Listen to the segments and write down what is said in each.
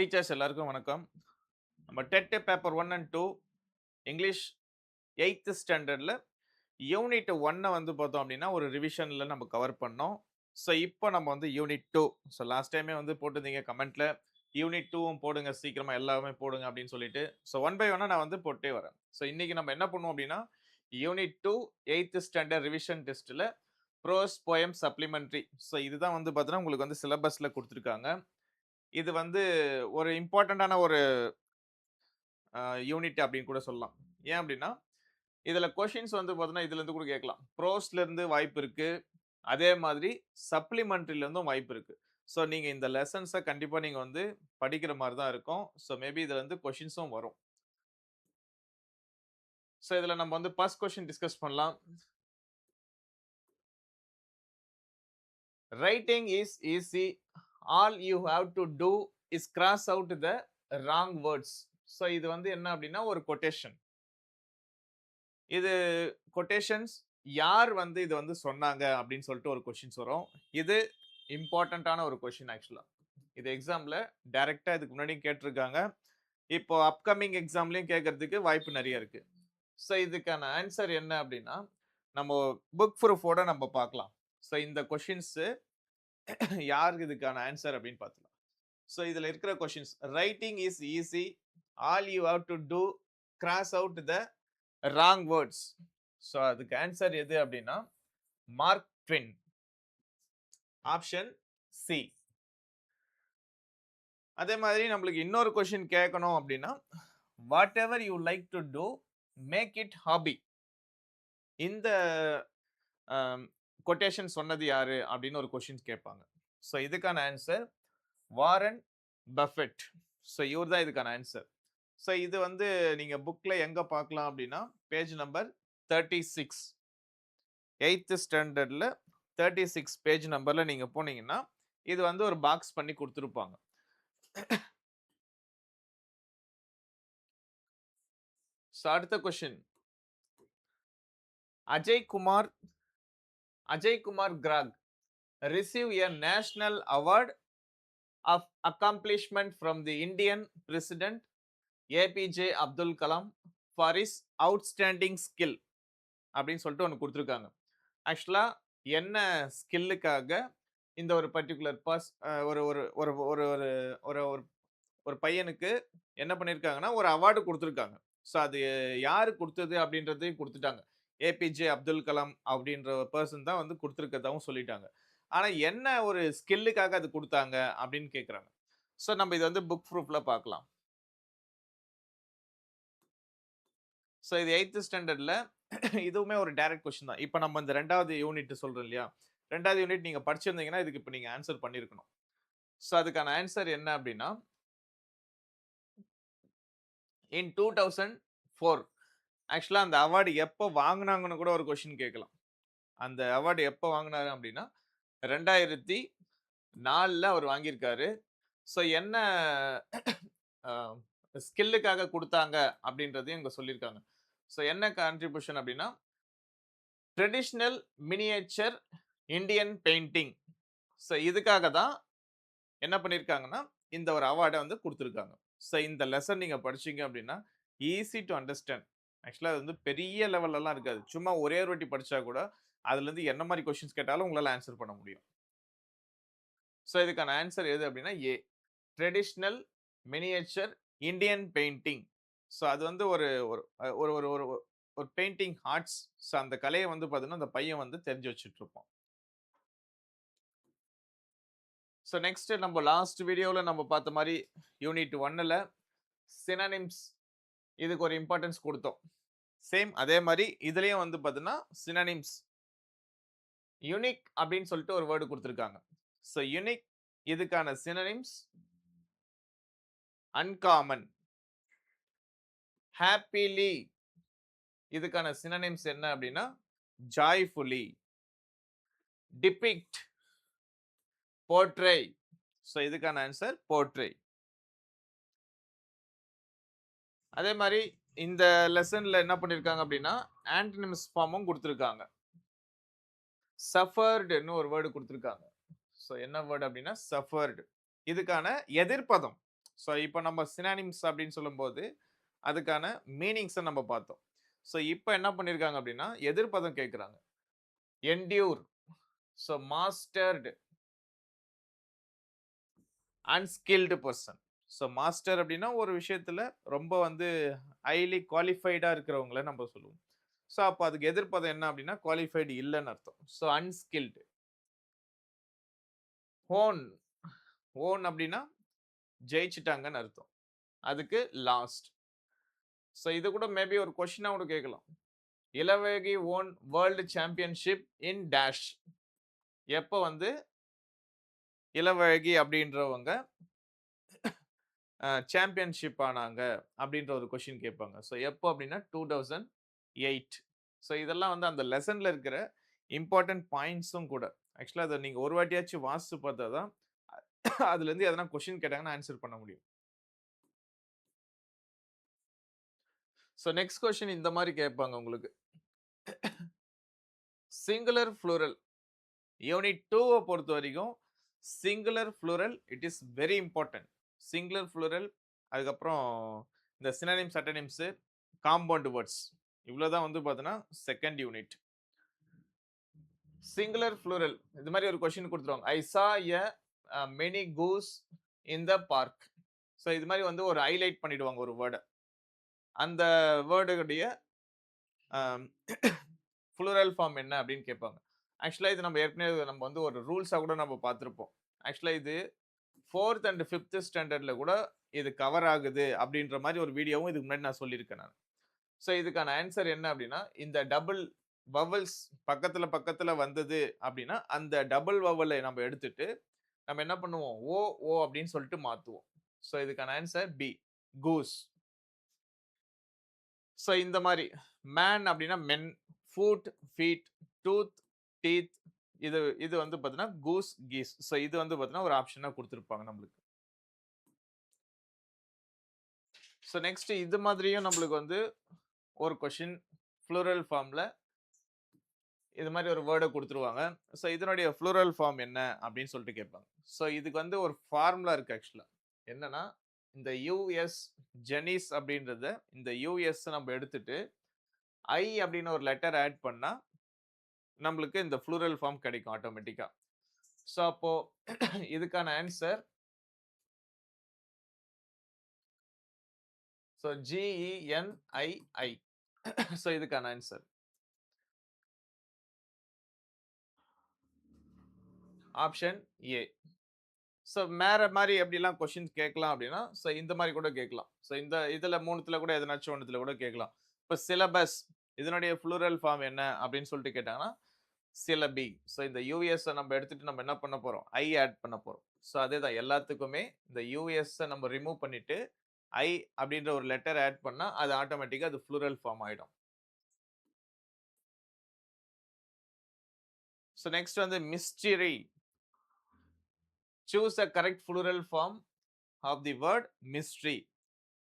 Teachers எல்லாருக்கும் வணக்கம். நம்ம dead paper 1 and 2 English 8th ஸ்டாண்டர்ட்ல யூனிட் 1 வந்து பார்த்தோம் அப்படின்னா, ஒரு ரிவிஷன்ல நம்ம கவர் பண்ணோம். ஸோ, இப்போ நம்ம வந்து யூனிட் 2. ஸோ, லாஸ்ட் டைமே வந்து போட்டிருந்தீங்க கமெண்ட்ல. யூனிட் 2வும் போடுங்க சீக்கிரமா எல்லாமே போடுங்க அப்படின்னு சொல்லிட்டு. ஸோ, ஒன் பை ஒன்னா நான் வந்து போட்டே வரேன். ஸோ, இன்னைக்கு நம்ம என்ன பண்ணுவோம் அப்படின்னா, யூனிட் 2 8th ஸ்டாண்டர்ட் ரிவிஷன் டெஸ்ட்ல ப்ரோஸ் போயம் சப்ளிமெண்டரி. ஸோ, இதுதான் வந்து பார்த்தீங்கன்னா, உங்களுக்கு வந்து சிலபஸ்ல குடுத்துருக்காங்க. இது வந்து ஒரு இம்பார்ட்டன்டான ஒரு யூனிட் அப்படின்னு கூட சொல்லலாம். ஏன் அப்படின்னா, இதுல கொஸ்டின்ஸ் வந்து பார்த்தீங்கன்னா, இதுலருந்து கூட கேட்கலாம். ப்ரோஸ்ல இருந்து வாய்ப்பு இருக்கு. அதே மாதிரி சப்ளிமெண்டரில இருந்தும் வாய்ப்பு இருக்கு. ஸோ, நீங்க இந்த லெசன்ஸ கண்டிப்பா நீங்க வந்து படிக்கிற மாரி தான் இருக்கும். ஸோ, மேபி இதுல இருந்து கொஸ்டின்ஸும் வரும். ஸோ, இதுல நம்ம வந்து ஃபர்ஸ்ட் கொஸ்டின் டிஸ்கஸ் பண்ணலாம். Writing is easy. All you have to do is cross out the wrong words. So, இது வந்து என்ன அப்படின்னா, ஒரு கொட்டேஷன். இது கொட்டேஷன்ஸ் யார் வந்து இது வந்து சொன்னாங்க அப்படின்னு சொல்லிட்டு ஒரு கொஸ்டின்ஸ் வரும். இது இம்பார்ட்டன்ட்டான ஒரு கொஸ்டின் ஆக்சுவலா. இது எக்ஸாம்ல டைரக்ட்டா இதுக்கு முன்னாடியும் கேட்டிருக்காங்க. இப்போ அப்கமிங் எக்ஸாம்லயும் கேட்கறதுக்கு வாய்ப்பு நெறைய இருக்கு. ஸோ இதுக்கான ஆன்சர் என்ன அப்படின்னா, நம்ம புக் ப்ரூஃபோட நம்ம பார்க்கலாம். ஸோ இந்த கொஸ்டின்ஸ் யாருக்கு இதுக்கான ஆன்சர் அப்படின்னு பார்த்துக்கலாம். ஸோ இதுல இருக்கிற questions writing is easy. All you have to do cross out the wrong words. So அதுக்கு ஆன்சர் எது அப்படின்னா மார்க் ட்வின். Option C. அதே மாதிரி நம்மளுக்கு இன்னொரு கொஸ்டின் கேட்கணும் அப்படின்னா whatever you like to do make it hobby. இந்த கொட்டேஷன் சொன்னது யாரு அப்படின்னு ஒரு கொஸ்டின் கேட்பாங்க. ஸோ இதுக்கான ஆன்சர் வாரன் பஃபெட். ஸோ இவர் தான் இதுக்கான ஆன்சர். ஸோ இது வந்து நீங்க புக்ல எங்க பார்க்கலாம் அப்படின்னா பேஜ் நம்பர் 36 8th ஸ்டாண்டர்ட்ல 36 பேஜ் நம்பர்ல நீங்க போனீங்கன்னா இது வந்து ஒரு பாக்ஸ் பண்ணி கொடுத்துருப்பாங்க. ஸோ அடுத்த question Ajay Kumar Ajay Kumar crack receive a national award of accomplishment from the Indian President APJ Abdul Kalam for his outstanding skill அப்படின்னு சொல்லிட்டு ஒன்று கொடுத்துருக்காங்க. ஆக்சுவலா என்ன ஸ்கில்லுக்காக இந்த ஒரு பர்டிகுலர் ஒரு ஒரு ஒரு ஒரு ஒரு ஒரு ஒரு ஒரு பையனுக்கு என்ன பண்ணியிருக்காங்கன்னா ஒரு அவார்டு கொடுத்துருக்காங்க. ஸோ அது யாரு கொடுத்தது அப்படின்றதையும் கொடுத்துட்டாங்க. ஏபிஜே அப்துல் கலாம் அப்படின்ற பர்சன் தான் வந்து கொடுத்துருக்கதாவும் சொல்லிட்டாங்க. ஆனா என்ன ஒரு ஸ்கில்லுக்காக அது குடுத்தாங்க அப்படின்னு கேட்குறாங்க. ஸோ நம்ம இத வந்து புக் ப்ரூஃப்ல பார்க்கலாம். ஸோ இது 8th ஸ்டாண்டர்ட்ல இதுவுமே ஒரு டைரக்ட் கொஸ்டின் தான். இப்ப நம்ம இந்த 2வது யூனிட் சொல்றோம் இல்லையா? 2வது யூனிட் நீங்க படிச்சிருந்தீங்கன்னா, இதுக்கு இப்ப நீங்க ஆன்சர் பண்ணியிருக்கணும். ஸோ அதுக்கான ஆன்சர் என்ன அப்படின்னா, இன் 2004 ஆக்சுவலா அந்த அவார்ட் எப்ப வாங்குனாங்கன்னு கூட ஒரு கொஸ்டின் கேட்கலாம். அந்த அவார்ட் எப்ப வாங்குனாரு அப்படின்னா, 2004ல அவர் வாங்கியிருக்காரு. ஸோ என்ன அ ஸ்கில்லுக்காக குடுத்தாங்க அப்படின்றதையும் இங்க சொல்லியிருக்காங்க. ஸோ என்ன கான்ட்ரிபியூஷன் அப்படின்னா, traditional miniature Indian painting. So இதுக்காக தான் என்ன பண்ணியிருக்காங்கன்னா, இந்த ஒரு அவார்ட வந்து குடுத்துருக்காங்க. ஸோ இந்த லெசன் நீங்க படிச்சீங்க அப்படின்னா, ஈஸி டூ அண்டர்ஸ்டாண்ட். ஆக்சுவலா அது வந்து பெரிய லெவல்லலாம் இருக்காது. சும்மா ஒரே ஒரு வாட்டி படிச்சா கூட, அதுலருந்து என்ன மாரி கொஸ்டின்ஸ் கேட்டாலும் உங்களால ஆன்சர் பண்ண முடியும். ஸோ இதுக்கான ஆன்சர் எது அப்படின்னா ஏ. Traditional miniature Indian painting. So அது வந்து ஒரு ஒரு ஒரு ஒரு ஒரு ஒரு பெயிண்டிங் ஆர்ட்ஸ். ஸோ அந்த கலைய வந்து பார்த்தீங்கன்னா, அந்த பையன் வந்து தெரிஞ்சு வச்சுட்டு இருப்பான். ஸோ நெக்ஸ்ட் நம்ம லாஸ்ட் வீடியோல நம்ம பார்த்த மாரி யூனிட் 1ல சினோனிம்ஸ் இதுக்கு ஒரு இம்பார்ட்டன்ஸ் குடுத்தோம். சேம் அதே மாரி இதுலயும் வந்து பார்த்தீங்கன்னா, சினோனிம்ஸ் யூனிக் அப்படின்னு சொல்லிட்டு ஒரு வேர்ட் குடுத்திருக்காங்க. ஸோ யூனிக் இதுக்கான சினோனிம்ஸ் அன்காமன், ஹேப்பிலி இதுக்கான சினோனிம்ஸ் என்ன அப்படின்னா, ஜாய்ஃபுல்லி, டிபிக்ட், போர்ட்ரை. ஸோ இதுக்கான ஆன்சர் போர்ட்ரை. அதே மாரி இந்த லெசன்ல என்ன பண்ணியிருக்காங்க அப்படின்னா, ஆன்டனிம்ஸ் ஃபார்மும் குடுத்திருக்காங்க. சஃபர்டுன்னு ஒரு வேர்ட் குடுத்திருக்காங்க. ஸோ என்ன வேர்ட் அப்படின்னா சஃபர்டு. இதுக்கான எதிர்ப்பதம். ஸோ இப்போ நம்ம சினானிம்ஸ் அப்படின்னு சொல்லும்போது அதுக்கான மீனிங்ஸை நம்ம பார்த்தோம். ஸோ இப்போ என்ன பண்ணியிருக்காங்க அப்படின்னா எதிர்ப்பதம் கேட்குறாங்க. Endure, so mustard, unskilled person. So master அப்படின்னா ஒரு விஷயத்துல ரொம்ப வந்து ஹைலி குவாலிஃபைடா இருக்கிறவங்கள நம்ம சொல்லுவோம். ஸோ அப்போ அதுக்கு எதிர்ப்பதம் என்ன அப்படின்னா குவாலிஃபைடு இல்லைன்னு அர்த்தம். So unskilled. ஓன், ஓன் அப்படின்னா ஜெயிச்சிட்டாங்கன்னு அர்த்தம். அதுக்கு லாஸ்ட். ஸோ இது கூட மேபி ஒரு கொஸ்டினா கூட கேட்கலாம். இளவேகி own world championship in dash. எப்போ வந்து இளவழகி அப்படின்றவங்க சாம்பியன்ஷிப் ஆனாங்க அப்படின்ற ஒரு கொஸ்டின் கேட்பாங்க. ஸோ எப்போ அப்படின்னா 2008. ஸோ இதெல்லாம் வந்து அந்த லெசன்ல இருக்கிற இம்பார்ட்டன்ட் பாயிண்ட்ஸும் கூட. ஆக்சுவலா அதை நீங்க ஒரு வாட்டியாச்சும் வாசிச்சு பார்த்தா தான் அதுலேருந்து எதனா கொஸ்டின் கேட்டாங்கன்னா ஆன்சர் பண்ண முடியும். ஸோ நெக்ஸ்ட் கொஸ்டின் இந்த மாதிரி கேட்பாங்க உங்களுக்கு. சிங்குலர் ஃப்ளூரல் யூனிட் 2 பொறுத்த வரைக்கும் singular ஃப்ளூரல் it is very important. Singular ஃப்ளூரல், அதுக்கப்புறம் இந்த சினோனிம்ஸ் அட்டோனிம்ஸ், காம்பவுண்ட் வேர்ட்ஸ், இவ்வளவுதான் வந்து பார்த்தீங்கன்னா செகண்ட் யூனிட். சிங்குலர் ஃப்ளூரல் இது மாதிரி ஒரு கொஸ்டின் கொடுத்துருவாங்க. ஐ சா எ many goose in the park. So இது மாதிரி வந்து ஒரு ஹைலைட் பண்ணிடுவாங்க ஒரு வேர்டை. அந்த வேர்டுடைய ஃப்ளூரல் ஃபார்ம் என்ன அப்படின்னு கேட்பாங்க. ஆக்சுவலாக இது நம்ம ஏற்கனவே நம்ம வந்து ஒரு ரூல்ஸாக கூட நம்ம பார்த்துருப்போம். ஆக்சுவலாக இது 4th அண்ட் 5th ஸ்டாண்டர்டில் கூட இது கவர் ஆகுது அப்படின்ற மாதிரி ஒரு வீடியோவும் இதுக்கு முன்னாடி நான் சொல்லியிருக்கேன் நான். ஸோ இதுக்கான ஆன்சர் என்ன அப்படின்னா இந்த டபுள் வவல்ஸ் பக்கத்துல பக்கத்துல வந்தது அப்படின்னா அந்த டபுள் வவலை நம்ம எடுத்துட்டு நம்ம என்ன பண்ணுவோம் ஓ ஓ அப்படின்னு சொல்லிட்டு மாத்துவோம். ஸோ இதுக்கான ஆன்சர் பி, கூஸ். ஸோ இந்த மாதிரி மேன் அப்படின்னா மென், ஃபுட், ஃபீட், டூத், டீத், இது இது வந்து பார்த்தீங்கன்னா கூஸ், கீஸ். ஸோ இது வந்து பார்த்தீங்கன்னா ஒரு ஆப்ஷனாக கொடுத்துருப்பாங்க நம்மளுக்கு. ஸோ நெக்ஸ்ட் இது மாதிரியும் நம்மளுக்கு வந்து ஒரு கொஷின் ஃப்ளூரல் ஃபார்ம்ல இது மாதிரி ஒரு வேர்டை கொடுத்துருவாங்க. ஸோ இதனுடைய ஃப்ளூரல் ஃபார்ம் என்ன அப்படின்னு சொல்லிட்டு கேட்பாங்க. ஸோ இதுக்கு வந்து ஒரு ஃபார்முலா இருக்கு ஆக்சுவலா. என்னன்னா இந்த யூஎஸ் ஜெனிஸ் அப்படின்றத இந்த யூஎஸ் நம்ம எடுத்துட்டு ஐ அப்படின்னு ஒரு லெட்டர் ஆட் பண்ணா நம்மளுக்கு இந்த ஃப்ளூரல் ஃபார்ம் கிடைக்கும் ஆட்டோமேட்டிக்கா. ஸோ அப்போ இதுக்கான ஆன்சர் ஸோ GENII. ஸோ இதுக்கான ஆன்சர் ஆப்ஷன் ஏ. ஸோ வேற மாதிரி எப்படிலாம் கொஸ்டின்ஸ் கேட்கலாம் அப்படின்னா ஸோ இந்த மாதிரி கூட கேட்கலாம். ஸோ இந்த இதில் மூணுத்துல கூட எதனாச்சும் ஒன்றுத்துல கூட கேட்கலாம். இப்போ சிலபஸ் இதனுடைய ஃப்ளூரல் ஃபார்ம் என்ன அப்படின்னு சொல்லிட்டு கேட்டாங்கன்னா சிலபி. ஸோ இந்த யூஎஸ் நம்ம எடுத்துட்டு நம்ம என்ன பண்ண போறோம் ஐ ஆட் பண்ண போறோம். ஸோ அதே தான் எல்லாத்துக்குமே இந்த யூஎஸ் நம்ம ரிமூவ் பண்ணிட்டு ஐ அப்படின்ற ஒரு லெட்டர் ஆட் பண்ணா அது ஆட்டோமேட்டிக்கா அது ஃப்ளூரல் ஃபார்ம் ஆயிடும். ஸோ நெக்ஸ்ட் வந்து mystery. Choose a correct ஃப்ளூரல் form of the word mystery.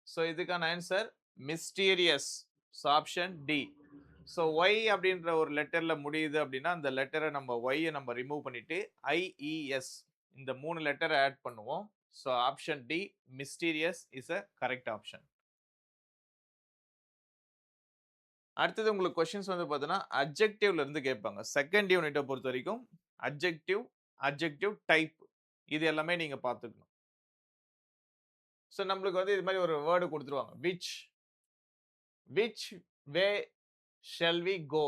So இதுக்கான answer mysterious. So option D. So Y அப்படின்ற ஒரு லெட்டர்ல முடியுது அப்படின்னா அந்த லெட்டரை நம்ம ஒய்யை நம்ம ரிமூவ் பண்ணிட்டு ஐஇஎஸ் இந்த 3 லெட்டரை ஆட் பண்ணுவோம். So option D mysterious is a correct option. அடுத்தது உங்களுக்கு கொஸ்டின்ஸ் வந்து பார்த்தீங்கன்னா அட்ஜெக்டிவ்ல இருந்து கேட்பாங்க. செகண்ட் யூனிட்டை பொறுத்த வரைக்கும் அட்ஜெக்டிவ், அட்ஜெக்டிவ் டைப் இது எல்லாமே நீங்க பார்த்துக்கணும். ஸோ நம்மளுக்கு வந்து இது மாதிரி ஒரு வேர்டு கொடுத்துருவாங்க. Which way shall we go.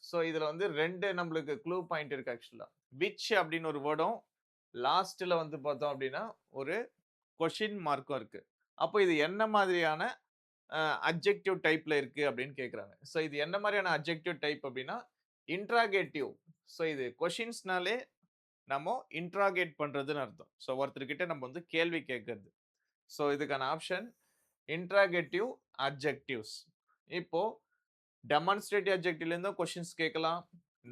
So இதுல வந்து 2 நம்மளுக்கு க்ளூ பாயிண்ட் இருக்கு ஆக்சுவலா. விச் அப்படின்னு ஒரு வேர்டும் லாஸ்ட்ல வந்து பார்த்தோம் அப்படின்னா ஒரு கொஸ்டின் மார்க்கும் இருக்கு. அப்போ இது என்ன மாதிரியான அட்ஜெக்டிவ் டைப்ல இருக்கு அப்படின்னு கேட்குறாங்க. ஸோ இது என்ன மாதிரியான அட்ஜெக்டிவ் டைப் அப்படின்னா இன்ட்ராகேட்டிவ். ஸோ இது கொஸ்டின்ஸ்னாலே நம்ம இன்ட்ராகேட் பண்றதுன்னு அர்த்தம். ஸோ ஒருத்தர்கிட்ட நம்ம வந்து கேள்வி கேட்கறது. ஸோ இதுக்கான ஆப்ஷன் இன்ட்ராகேட்டிவ் அட்ஜெக்டிவ்ஸ். இப்போ டெமான்ஸ்ட்ரேட்டிவ் அட்ஜெக்டிவ்ல இருந்தும் கொஸ்டின்ஸ் கேட்கலாம்.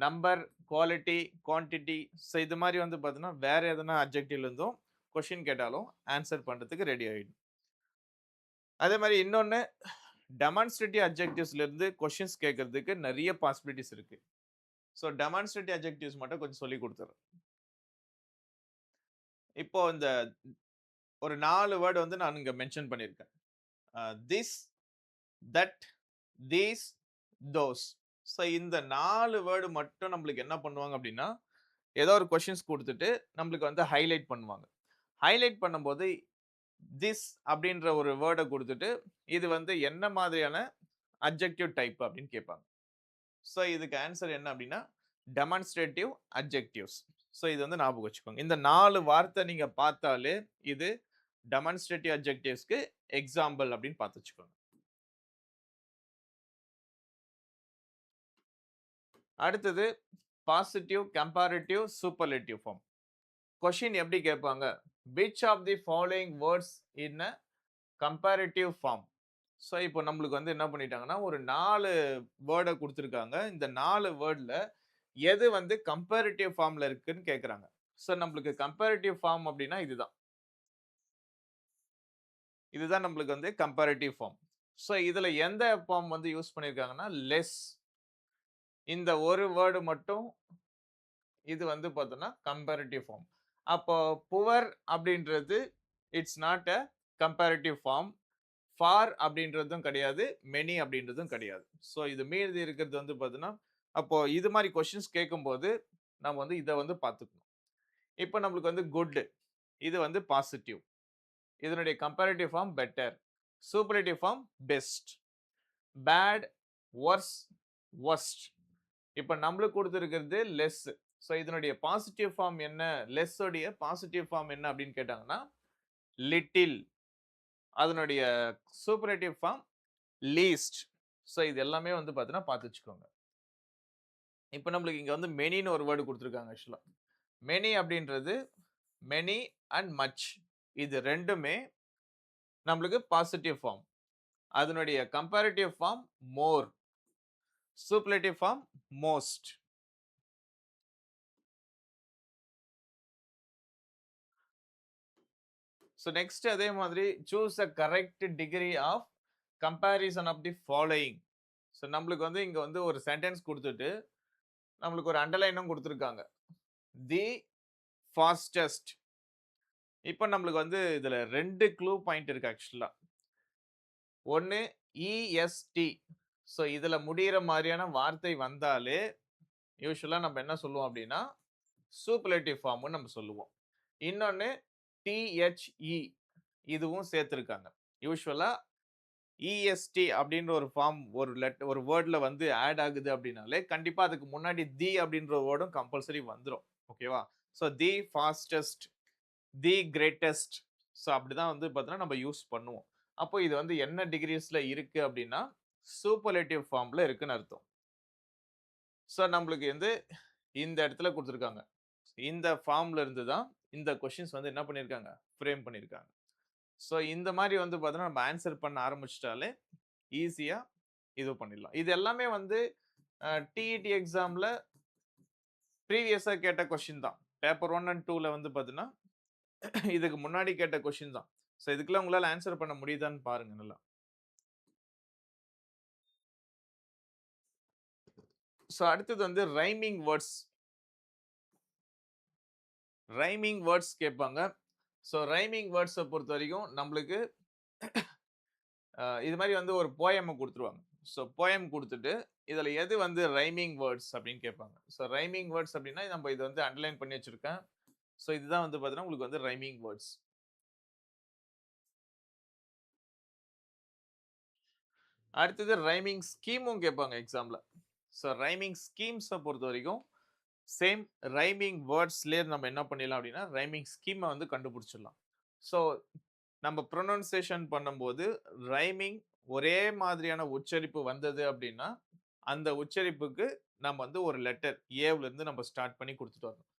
Number, quality, quantity. ஸோ இது மாதிரி வந்து பார்த்தீங்கன்னா வேற எதனா அட்ஜெக்டிவ்ல இருந்தும் கொஸ்டின் கேட்டாலும் ஆன்சர் பண்றதுக்கு ரெடி ஆயிடும். அதே மாதிரி இன்னொன்னு டெமான்ஸ்ட்ரேட்டிவ் அட்ஜெக்டிவ்ஸ்ல இருந்து கொஸ்டின்ஸ் கேட்கறதுக்கு நிறைய பாசிபிலிட்டிஸ் இருக்கு. ஸோ டெமான்ஸ்ட்ரேட்டிவ் அட்ஜெக்டிவ்ஸ் மட்டும் கொஞ்சம் சொல்லி கொடுத்துறேன். இப்போ இந்த ஒரு 4 வேர்ட் வந்து நான் இங்க மென்ஷன் பண்ணியிருக்கேன். This, that, these, those. So இந்த 4 வேர்டு மட்டும் நம்மளுக்கு என்ன பண்ணுவாங்க அப்படின்னா, ஏதோ ஒரு கொஸ்டின்ஸ் குடுத்துட்டு நம்மளுக்கு வந்து ஹைலைட் பண்ணுவாங்க. ஹைலைட் பண்ணும்போது திஸ் அப்படின்ற ஒரு வேர்ட குடுத்துட்டு, இது வந்து என்ன மாதிரியான அட்ஜெக்டிவ் டைப் அப்படின்னு கேட்பாங்க. ஸோ இதுக்கு ஆன்சர் என்ன அப்படின்னா, டெமான்ஸ்ட்ரேட்டிவ் அட்ஜெக்டிவ்ஸ். ஸோ இது வந்து ஞாபகம் வச்சுக்கோங்க. இந்த 4 வார்த்தை நீங்க பார்த்தாலே இது டெமான்ஸ்ட்ரேட்டிவ் அட்ஜெக்டிவ்ஸ்க்கு எக்ஸாம்பிள் அப்படின்னு பார்த்து வச்சுக்கோங்க. அடுத்தது positive, comparative, superlative form. Question எப்படி கேட்பாங்க? Which of the following words in a comparative form. So இப்போ நம்மளுக்கு வந்து என்ன பண்ணிட்டாங்கன்னா, ஒரு 4 வேர்ட குடுத்துருக்காங்க. இந்த 4 வேர்ட்ல எது வந்து கம்பேரிட்டிவ் ஃபார்ம்ல இருக்குன்னு கேட்கறாங்க. ஸோ நம்மளுக்கு கம்பேரிட்டிவ் ஃபார்ம் அப்படின்னா இதுதான். இதுதான் நம்மளுக்கு வந்து கம்பேரிட்டிவ் ஃபார்ம். ஸோ இதுல எந்த ஃபார்ம் வந்து யூஸ் பண்ணியிருக்காங்கன்னா, லெஸ். இந்த ஒரு வேர்டு மட்டும் இது வந்து பார்த்தோம்னா கம்பேரிட்டிவ் ஃபார்ம். அப்போ புவர் அப்படின்றது it's not a comparative form. Far அப்படின்றதும் கிடையாது. மெனி அப்படின்றதும் கிடையாது. ஸோ இது மீதி இருக்கிறது வந்து பார்த்தீங்கன்னா, அப்போ இது மாரி கொஸ்டின்ஸ் கேட்கும்போது, நம்ம வந்து இத வந்து பார்த்துக்கணும். இப்போ நம்மளுக்கு வந்து குட். இது வந்து பாசிட்டிவ். இதனுடைய comparative form better. Superlative form best. Bad, worst, worst. இப்ப நம்மளுக்கு குடுத்திருக்கிறது லெஸ். சோ இதனுடைய பாசிட்டிவ் ஃபார்ம் என்ன? லெஸ் உடைய பாசிட்டிவ் ஃபார்ம் என்ன அப்படின்னு கேட்டாங்கன்னா, லிட்டில். அதனுடைய சூப்பர்லேட்டிவ் ஃபார்ம் லீஸ்ட். சோ இது எல்லாமே வந்து பார்த்தீங்கன்னா பார்த்து வச்சுக்கோங்க. இப்ப நம்மளுக்கு இங்க வந்து மெனின்னு ஒரு வேர்ட் குடுத்திருக்காங்க ஆக்சுவலா. மெனி அப்படின்றது மெனி அண்ட் மச். இது 2மே நம்மளுக்கு பாசிட்டிவ் ஃபார்ம். அதனுடைய கம்பேரிட்டிவ் ஃபார்ம் மோர். Superlative form most. So next அதே மாதிரி choose a correct degree of comparison of the following. So நம்மளுக்கு வந்து இங்க வந்து ஒரு சென்டென்ஸ் கொடுத்துட்டு நம்மளுக்கு ஒரு அண்டர்லைனும் கொடுத்துருக்காங்க. தி ஃபாஸ்டஸ்ட். இப்போ நம்மளுக்கு வந்து இதுல 2 க்ளூ பாயிண்ட் இருக்கு ஆக்சுவலா. ஒன்னு இஎஸ்டி. ஸோ இதுல முடியிற மாதிரியான வார்த்தை வந்தாலே யூசுவலா நம்ம என்ன சொல்லுவோம் அப்படின்னா சூப்பர்லேட்டிவ் ஃபார்ம்னு நம்ம சொல்லுவோம். இன்னொன்னு டிஹெச்இ இதுவும் சேர்த்திருக்காங்க. யூசுவலா இஎஸ்டி அப்படின்ற ஒரு ஃபார்ம் ஒரு வேர்ட்ல வந்து ஆட் ஆகுது அப்படின்னாலே கண்டிப்பா அதுக்கு முன்னாடி தி அப்படின்ற வேர்டும் கம்பல்சரி வந்துரும். ஓகேவா? So the fastest, the greatest. So அப்படிதான் வந்து பார்த்தீங்கன்னா நம்ம யூஸ் பண்ணுவோம். அப்போ இது வந்து என்ன டிகிரீஸ்ல இருக்கு அப்படின்னா சூப்பர்லேட்டிவ் ஃபார்ம்ல இருக்குன்னு அர்த்தம். ஸோ நம்மளுக்கு வந்து இந்த இடத்துல கொடுத்துருக்காங்க. இந்த ஃபார்ம்ல இருந்து தான் இந்த கொஸ்டின்ஸ் வந்து என்ன பண்ணியிருக்காங்க? ஃப்ரேம் பண்ணியிருக்காங்க. ஸோ இந்த மாதிரி வந்து பார்த்தீங்கன்னா நம்ம ஆன்சர் பண்ண ஆரம்பிச்சிட்டாலே ஈஸியா இது பண்ணிடலாம். இது எல்லாமே வந்து டிஇடி எக்ஸாம்ல ப்ரீவியஸா கேட்ட கொஸ்டின் தான். பேப்பர் 1 அண்ட் 2ல வந்து பார்த்தீங்கன்னா, இதுக்கு முன்னாடி கேட்ட கொஸ்டின் தான். ஸோ இதுக்கெல்லாம் உங்களால ஆன்சர் பண்ண முடியுதான்னு பாருங்க நல்லா. ஸோ அடுத்தது வந்து ரைமிங் வேர்ட்ஸ். ரைமிங் வேர்ட்ஸ் கேட்பாங்க. ஸோ ரைமிங் வேர்ட்ஸ பொறுத்தவரைக்கும் நம்மளுக்கு இது மாரி வந்து ஒரு போயம குடுத்துருவாங்க. ஸோ போயம் குடுத்துட்டு, இதுல எது வந்து ரைமிங் வேர்ட்ஸ் அப்படின்னு கேட்பாங்க. ஸோ ரைமிங் வேர்ட்ஸ் அப்படின்னா, நம்ம இது வந்து அண்டர்லைன் பண்ணி வச்சிருக்கேன். ஸோ இதுதான் வந்து பார்த்தீங்கன்னா, உங்களுக்கு வந்து ரைமிங் வேர்ட்ஸ். அடுத்தது ரைமிங் ஸ்கீமும் கேட்பாங்க எக்ஸாம்ல. ஸோ ரைமிங் ஸ்கீம்ஸ பொறுத்தவரைக்கும், சேம் ரைமிங் வேர்ட்ஸ்லயே நம்ம என்ன பண்ணிடலாம் அப்படின்னா, ரைமிங் ஸ்கீம வந்து கண்டுபிடிச்சிடலாம். ஸோ நம்ம ப்ரொனன்சியேஷன் பண்ணும்போது, ரைமிங் ஒரே மாதிரியான உச்சரிப்பு வந்தது அப்படின்னா, அந்த உச்சரிப்புக்கு நம்ம வந்து ஒரு லெட்டர் ஏவுல இருந்து நம்ம ஸ்டார்ட் பண்ணி குடுத்துட்டு வரணும்.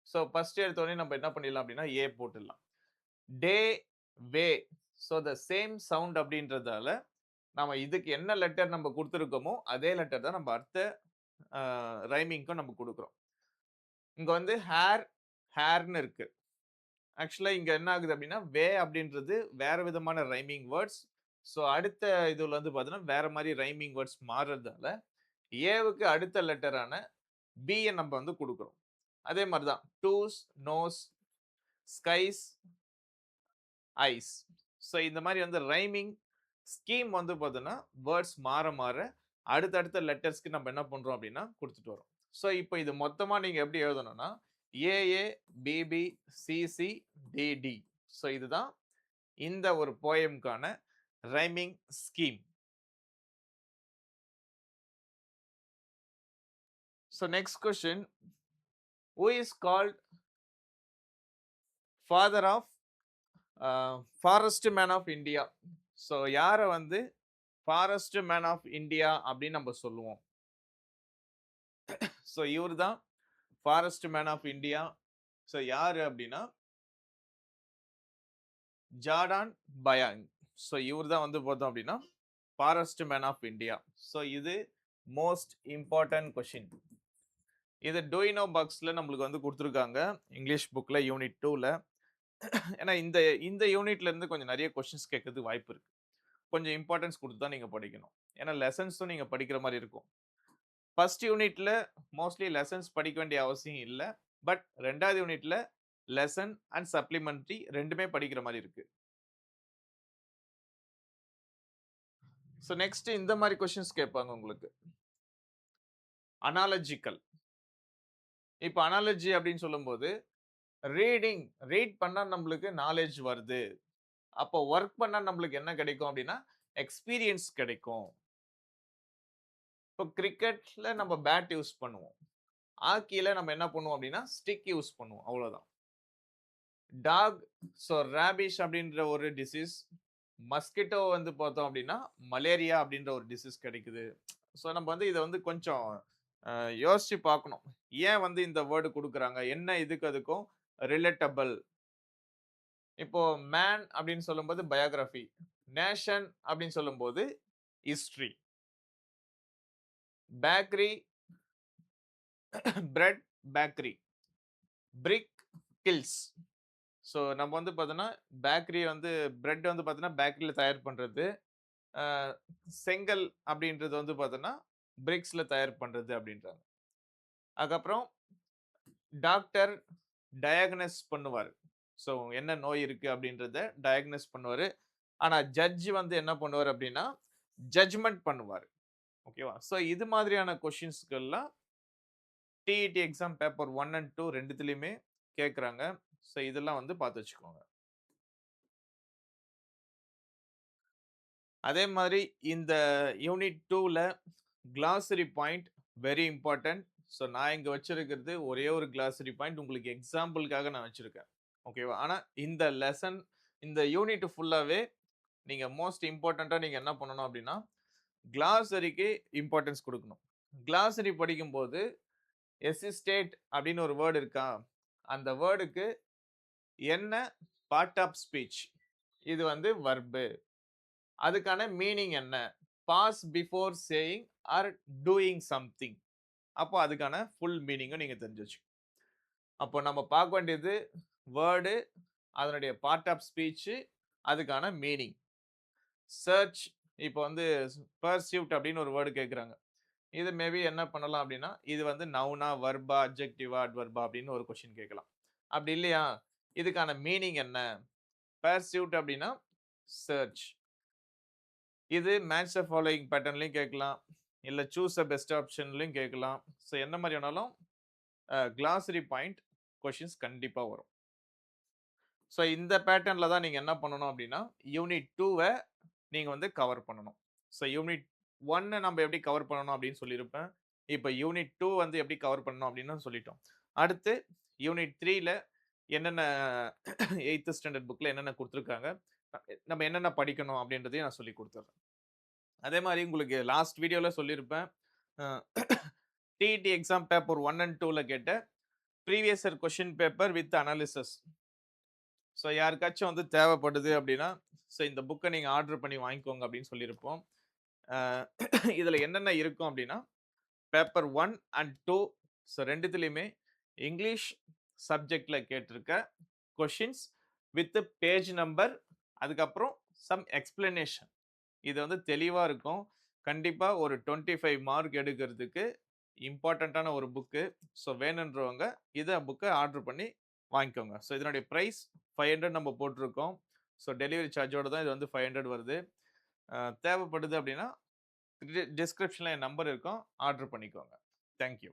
ஸோ ஃபர்ஸ்ட் எடுத்தோனே நம்ம என்ன பண்ணிடலாம் அப்படின்னா, ஏ போட்டுடலாம். டே, வே. ஸோ த சேம் சவுண்ட் அப்படின்றதால, நாம இதுக்கு என்ன லெட்டர் நம்ம குடுத்துருக்கோமோ, அதே லெட்டர் தான் நம்ம அடுத்த ரைமிங்க்கும் நம்ம குடுக்குறோம். இங்க வந்து ஹேர், ஹேர்ன்னு இருக்கு. ஆக்சுவலா இங்க என்ன ஆகுது அப்படின்னா, வே அப்படின்றது வேற விதமான ரைமிங் வேர்ட்ஸ். ஸோ அடுத்த இதுல வந்து பார்த்தீங்கன்னா, வேற மாரி ரைமிங் வேர்ட்ஸ் மாறுறதால, ஏவுக்கு அடுத்த லெட்டரான பிய நம்ம வந்து குடுக்குறோம். அதே மாரி தான் twos, nos, skies, eyes. So இந்த மாதிரி வந்து ரைமிங் ஸ்கீம் வந்து பார்த்தீங்கன்னா வேர்ட்ஸ் மாற மாற அடுத்தடுத்த லெட்டர்ஸ்க்கு நம்ம என்ன பண்றோம் அப்படின்னா கொடுத்துட்டு வரோம். ஸோ இப்போ இது மொத்தமா நீங்க எப்படி எழுதணும்னா AA BP CC DD. So இதுதான் இந்த ஒரு போயம்கான rhyming scheme. So next question, who is called father of forest man of India? So யாரை வந்து ஃபாரஸ்ட் மேன் ஆஃப் இந்தியா அப்படின்னு நம்ம சொல்லுவோம்? ஸோ இவர் தான் forest man of India. So யாரு அப்படின்னா ஜார்டான் பயாங். ஸோ இவர் தான் வந்து பார்த்தோம் அப்படின்னா forest man of India. So இது மோஸ்ட் இம்பார்ட்டன்ட் கொஷின். இது டூயினோ பாக்ஸ்ல நம்மளுக்கு வந்து கொடுத்துருக்காங்க இங்கிலீஷ் புக்ல யூனிட் 2ல. ஏன்னா இந்த இந்த யூனிட்ல இருந்து கொஞ்சம் நிறைய கொஸ்டின்ஸ் கேட்கறதுக்கு வாய்ப்பு இருக்கு. கொஞ்சம் இம்பார்ட்டன்ஸ் கொடுத்து தான் நீங்க படிக்கணும். ஏன்னா லெசன்ஸும் நீங்க படிக்கிற மாதிரி இருக்கும். ஃபர்ஸ்ட் யூனிட்ல மோஸ்ட்லி லெசன்ஸ் படிக்க வேண்டிய அவசியம் இல்லை. பட் 2வது யூனிட்ல லெசன் அண்ட் சப்ளிமெண்ட்ரி ரெண்டுமே படிக்கிற மாதிரி இருக்கு. ஸோ நெக்ஸ்ட் இந்த மாதிரி கொஸ்டின்ஸ் கேட்பாங்க உங்களுக்கு. அனாலஜிக்கல். இப்போ அனாலஜி அப்படின்னு சொல்லும்போது ரீட் பண்ணா நம்மளுக்கு நாலேஜ் வருது. அப்போ ஒர்க் பண்ணா நம்மளுக்கு என்ன கிடைக்கும் அப்படின்னா எக்ஸ்பீரியன்ஸ் கிடைக்கும். இப்போ கிரிக்கெட்ல நம்ம பேட் யூஸ் பண்ணுவோம். ஹாக்கியில நம்ம என்ன பண்ணுவோம் அப்படின்னா ஸ்டிக் யூஸ் பண்ணுவோம். அவ்வளவுதான். டாக், ஸோ ரேபிஷ் அப்படின்ற ஒரு டிசீஸ். மஸ்கிட்டோ வந்து பார்த்தோம் அப்படின்னா மலேரியா அப்படின்ற ஒரு டிசீஸ் கிடைக்குது. ஸோ நம்ம வந்து இதை வந்து கொஞ்சம் யோசிச்சு பார்க்கணும். ஏன் வந்து இந்த வேர்டு கொடுக்குறாங்க, என்ன இதுக்கு அதுக்கும் ரிலேட்டபிள். இப்போ மேன் அப்படின்னு சொல்லும்போது பயோகிராஃபி, நேஷன் அப்படின்னு சொல்லும்போது ஹிஸ்டரி, பேக்கரி பிரெட் பேக்கரி, பிரிக் கில்ஸ். ஸோ நம்ம வந்து பார்த்தோன்னா பேக்கரி வந்து பிரெட் வந்து பார்த்தோன்னா பேக்கரியில் தயார் பண்ணுறது, செங்கல் அப்படின்றது வந்து பார்த்தோன்னா பிரிக்ஸில் தயார் பண்ணுறது அப்படின்றாங்க. அதுக்கப்புறம் டாக்டர் டயக்னஸ் பண்ணுவார். ஸோ என்ன நோய் இருக்கு அப்படின்றத டயக்னஸ் பண்ணுவார். ஆனால் ஜட்ஜ் வந்து என்ன பண்ணுவார் அப்படின்னா ஜட்ஜ்மெண்ட் பண்ணுவார். ஓகேவா? ஸோ இது மாதிரியான கொஷின்ஸ்கள்லாம் டிஇடி எக்ஸாம் பேப்பர் 1 அண்ட் 2 ரெண்டுத்துலையுமே கேட்குறாங்க. ஸோ இதெல்லாம் வந்து பார்த்து வச்சுக்கோங்க. அதே மாதிரி இந்த unit 2ல கிளாசரி point very important. So நான் இங்கே வச்சிருக்கிறது ஒரே ஒரு கிளாசரி பாயிண்ட் உங்களுக்கு எக்ஸாம்பிளுக்காக நான் வச்சிருக்கேன். ஓகேவா? ஆனால் இந்த லெசன் இந்த யூனிட் ஃபுல்லாகவே நீங்கள் மோஸ்ட் இம்பார்ட்டண்ட்டாக நீங்கள் என்ன பண்ணணும் அப்படின்னா கிளாசரிக்கு இம்பார்ட்டன்ஸ் கொடுக்கணும். கிளாசரி படிக்கும்போது எசிஸ்டேட் அப்படின்னு ஒரு வேர்டு இருக்கா, அந்த வேர்டுக்கு என்ன பார்ட் ஆஃப் ஸ்பீச், இது வந்து வர்பு, அதுக்கான மீனிங் என்ன, pause before saying or doing something. அப்போ அதுக்கான ஃபுல் மீனிங்கும் நீங்க தெரிஞ்சு வச்சு. அப்போ நம்ம பார்க்க வேண்டியது வேர்டு, அதனுடைய பார்ட் ஆஃப் ஸ்பீச், அதுக்கான மீனிங். சர்ச், இப்போ வந்து பர்சியூட் அப்படின்னு ஒரு வேர்டு கேட்குறாங்க. இது மேபி என்ன பண்ணலாம் அப்படின்னா இது வந்து நவுனா வர்பா அட்ஜெக்டிவா அட்வர்பா அப்படின்னு ஒரு கொஸ்டின் கேட்கலாம். அப்படி இல்லையா இதுக்கான மீனிங் என்ன, பர்சியூட் அப்படின்னா சர்ச். இது மேட்ச் த ஃபாலோயிங் பேட்டர்ன்லையும் கேட்கலாம், இல்லை சூஸ் அ பெஸ்ட் ஆப்ஷன்லையும் கேட்கலாம். ஸோ என்ன மாதிரி வேணாலும் கிளாசரி பாயிண்ட் கொஷின்ஸ் கண்டிப்பாக வரும். ஸோ இந்த பேட்டர்னில் தான் நீங்கள் என்ன பண்ணணும் அப்படின்னா யூனிட் 2வை நீங்கள் வந்து கவர் பண்ணணும். ஸோ யூனிட் 1 நம்ம எப்படி கவர் பண்ணணும் அப்படின்னு சொல்லியிருப்பேன். இப்போ யூனிட் 2 வந்து எப்படி கவர் பண்ணணும் அப்படின்னு சொல்லிட்டோம். அடுத்து யூனிட் 3ல என்னென்ன 8th ஸ்டாண்டர்ட் புக்கில் என்னென்ன கொடுத்துருக்காங்க, நம்ம என்னென்ன படிக்கணும் அப்படின்றதையும் நான் சொல்லி கொடுத்துட்றேன். அதே மாதிரி உங்களுக்கு லாஸ்ட் வீடியோவில் சொல்லியிருப்பேன், டிஇடி எக்ஸாம் பேப்பர் 1 அண்ட் 2ல கேட்ட previous year question paper with analysis. So யாருக்காச்சும் வந்து தேவைப்படுது அப்படின்னா ஸோ இந்த புக்கை நீங்கள் ஆர்டர் பண்ணி வாங்கிக்கோங்க அப்படின்னு சொல்லியிருப்போம். இதில் என்னென்ன இருக்கும் அப்படின்னா பேப்பர் 1 அண்ட் 2 ஸோ ரெண்டுத்துலேயுமே இங்கிலீஷ் சப்ஜெக்டில் கேட்டிருக்க கொஷின்ஸ் வித் பேஜ் நம்பர், அதுக்கப்புறம் சம் எக்ஸ்பிளனேஷன். இது வந்து தெளிவாக இருக்கும். கண்டிப்பாக ஒரு 25 மார்க் எடுக்கிறதுக்கு இம்பார்ட்டண்ட்டான ஒரு புக்கு. ஸோ வேணுன்றவங்க இதை புக்கை ஆர்டர் பண்ணி வாங்கிக்கோங்க. ஸோ இதனுடைய ப்ரைஸ் 500 நம்ம போட்டிருக்கோம். ஸோ டெலிவரி சார்ஜோட தான் இது வந்து 500 வருது. தேவைப்படுது அப்படின்னா டிஸ்கிரிப்ஷன்ல என் நம்பர் இருக்கும். ஆர்டர் பண்ணிக்கோங்க. Thank you.